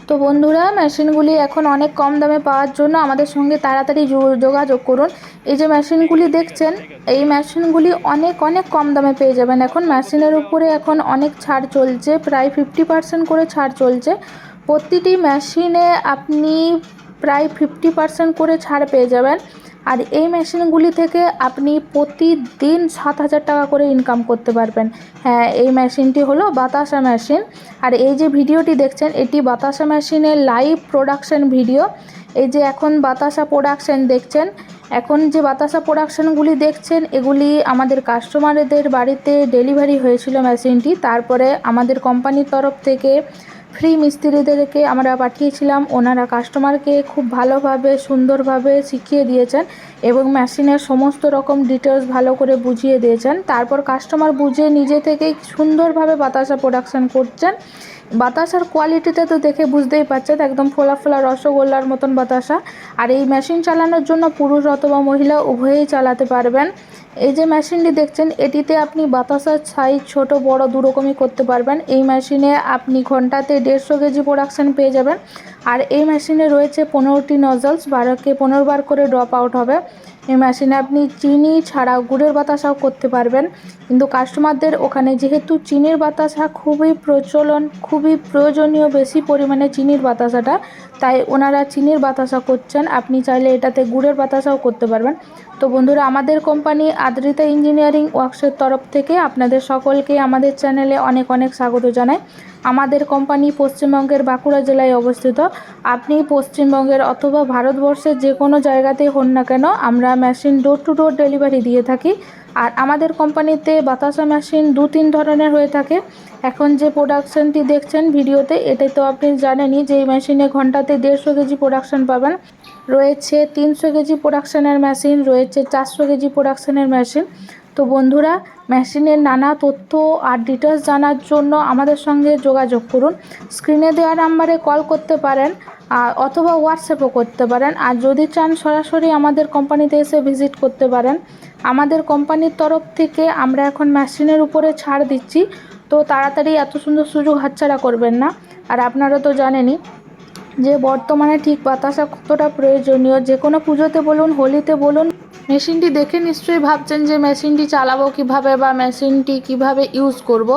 তো বন্ধুরা, মেশিনগুলি এখন অনেক কম দামে পাওয়ার জন্য আমাদের সঙ্গে তাড়াতাড়ি যোগাযোগ করুন। এই যে মেশিনগুলি দেখছেন, এই মেশিনগুলি অনেক অনেক কম দামে পেয়ে যাবেন। এখন মেশিনের উপরে এখন অনেক ছাড় চলছে, প্রায় 50% করে ছাড় চলছে। প্রতিটি মেশিনে আপনি প্রায় 50% করে ছাড় পেয়ে যাবেন। আর এই মেশিনগুলি থেকে আপনি প্রতিদিন 7,000 টাকা করে ইনকাম করতে পারবেন। হ্যাঁ, এই মেশিনটি হলো বাতাসা মেশিন। আর এই যে ভিডিওটি দেখছেন, এটি বাতাসা মেশিনের লাইভ প্রোডাকশন ভিডিও। এই যে এখন বাতাসা প্রোডাকশন দেখছেন, এখন যে বাতাসা প্রোডাকশনগুলি দেখছেন, এগুলি আমাদের কাস্টমারদের বাড়িতে ডেলিভারি হয়েছিল মেশিনটি। তারপরে আমাদের কোম্পানির তরফ থেকে ফ্রি মিস্ত্রিদেরকে আমরা পাঠিয়েছিলাম। ওনারা কাস্টমারকে খুব ভালোভাবে সুন্দরভাবে শিখিয়ে দিয়েছেন এবং মেশিনের সমস্ত রকম ডিটেলস ভালো করে বুঝিয়ে দিয়েছেন। তারপর কাস্টমার বুঝে নিজে থেকেই সুন্দরভাবে বাতাসা প্রোডাকশন করছেন। বাতাসার কোয়ালিটিটা তো দেখে বুঝতেই পারছেন, একদম ফোলা ফোলা রসগোল্লার মতন বাতাসা। আর এই মেশিন চালানোর জন্য পুরুষ অথবা মহিলা উভয়েই চালাতে পারবেন। এই যে মেশিনটি দেখছেন, এটিতে আপনি বাতাসার সাইজ ছোট বড় দুরকমই করতে পারবেন। এই মেশিনে আপনি ঘন্টাতে 150 কেজি প্রোডাকশন পেয়ে যাবেন। আর এই মেশিনে রয়েছে 15টি নজলস, 15 বার করে ড্রপ আউট হবে। এই মেশিনে আপনি চিনি ছাড়াও গুড়ের বাতাসাও করতে পারবেন। কিন্তু কাস্টমারদের ওখানে যেহেতু চিনির বাতাসা খুবই প্রচলন, খুবই প্রয়োজনীয় বেশি পরিমাণে চিনির বাতাসাটা, তাই ওনারা চিনির বাতাসা করছেন। আপনি চাইলে এটাতে গুড়ের বাতাসাও করতে পারবেন। তো বন্ধুরা, আমাদের কোম্পানি আদ্রিতা ইঞ্জিনিয়ারিং ওয়ার্কসের তরফ থেকে আপনাদের সকলকে আমাদের চ্যানেলে অনেক অনেক স্বাগত জানাই। আমাদের কোম্পানি পশ্চিমবঙ্গের বাঁকুড়া জেলায় অবস্থিত। আপনি পশ্চিমবঙ্গের অথবা ভারতবর্ষের যে কোনো জায়গাতেই হন না কেন, আমরা machine door to door delivery দিয়ে থাকি। আর আমাদের কোম্পানিতে বাতাসা মেশিন 2-3 ধরনের হয়ে থাকে। এখন যে প্রোডাকশানটি দেখছেন ভিডিওতে, এটাই তো আপনি জানেনই যে এই মেশিনে ঘন্টাতে 150 কেজি প্রোডাকশান পাবেন। রয়েছে 300 কেজি প্রোডাকশানের মেশিন, রয়েছে 400 কেজি প্রোডাকশানের মেশিন। তো বন্ধুরা, মেশিনের নানা তথ্য আর ডিটেলস জানার জন্য আমাদের সঙ্গে যোগাযোগ করুন। স্ক্রিনে দেওয়া নাম্বারে কল করতে পারেন অথবা হোয়াটসঅ্যাপও করতে পারেন। আর যদি চান সরাসরি আমাদের কোম্পানিতে এসে ভিজিট করতে পারেন। আমাদের কোম্পানির তরফ থেকে আমরা এখন মেশিনের উপরে ছাড় দিচ্ছি, তো তাড়াতাড়ি এত সুন্দর সুযোগ হাতছাড়া করবেন না। আর আপনারা তো জানেনই যে বর্তমানে ঠিক বাতাসা কতটা প্রয়োজনীয়। যে কোনো পুজোতে বলুন, হোলিতে বলুন, মেশিনটি দেখে নিশ্চয়ই ভাবছেন যে মেশিনটি চালাবো কিভাবে বা মেশিনটি কিভাবে ইউজ করব।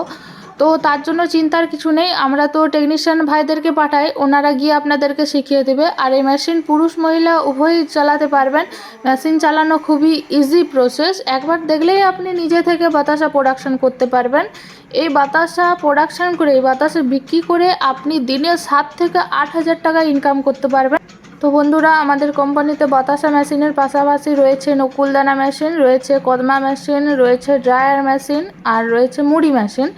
তো তার জন্য চিন্তার কিছু নেই, আমরা তো টেকনিশিয়ান ভাইদেরকে পাঠাই, ওনারা গিয়ে আপনাদেরকে শিখিয়ে দেবে। আর এই মেশিন পুরুষ মহিলা উভয়ই চালাতে পারবেন। মেশিন চালানো খুবই ইজি প্রসেস, একবার দেখলেই আপনি নিজে থেকে বাতাসা প্রোডাকশন করতে পারবেন। এই বাতাসা প্রোডাকশন করে, এই বাতাসা বিক্রি করে আপনি দিনে 7 থেকে 8,000 টাকা ইনকাম করতে পারবেন। তো বন্ধুরা, আমাদের কোম্পানিতে বাতাসা মেশিনের পাশাপাশি রয়েছে নকুলদানা মেশিন, রয়েছে কদমা মেশিন, রয়েছে ড্রায়ার মেশিন, আর রয়েছে মুড়ি মেশিন।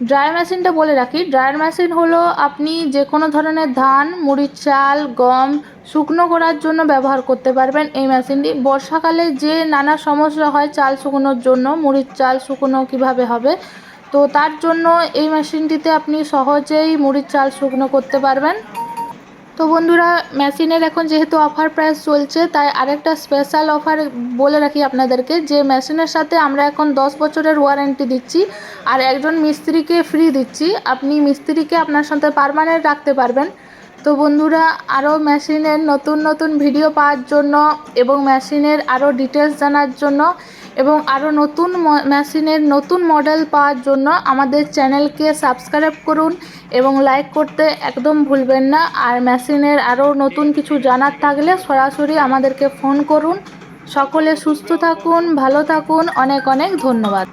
ড্রায়ার মেশিনটা বলে রাখি, ড্রায়ার মেশিন হলো আপনি যে কোনো ধরনের ধান, মুড়ির চাল, গম শুকনো করার জন্য ব্যবহার করতে পারবেন এই মেশিনটি। বর্ষাকালে যে নানা সমস্যা হয় চাল শুকনোর জন্য, মুড়ির চাল শুকনো কিভাবে হবে, তো তার জন্য এই মেশিনটিতে আপনি সহজেই মুড়ির চাল শুকনো করতে পারবেন। তো বন্ধুরা, মেশিনের এখন যেহেতু অফার প্রাইস চলছে, তাই আরেকটা স্পেশাল অফার বলে রাখি আপনাদেরকে, যে মেশিনের সাথে আমরা এখন 10 বছরের ওয়ারেন্টি দিচ্ছি আর একজন মিস্ত্রিকে ফ্রি দিচ্ছি। আপনি মিস্ত্রিকে আপনার সাথে পার্মানেন্ট রাখতে পারবেন। তো বন্ধুরা, আরও মেশিনের নতুন নতুন ভিডিও পাওয়ার জন্য এবং মেশিনের আরও ডিটেলস জানার জন্য এবং আরও নতুন মেশিনের নতুন মডেল পাওয়ার জন্য আমাদের চ্যানেলকে সাবস্ক্রাইব করুন এবং লাইক করতে একদম ভুলবেন না। আর মেশিনের আরও নতুন কিছু জানার থাকলে সরাসরি আমাদেরকে ফোন করুন। সকলে সুস্থ থাকুন, ভালো থাকুন, অনেক অনেক ধন্যবাদ।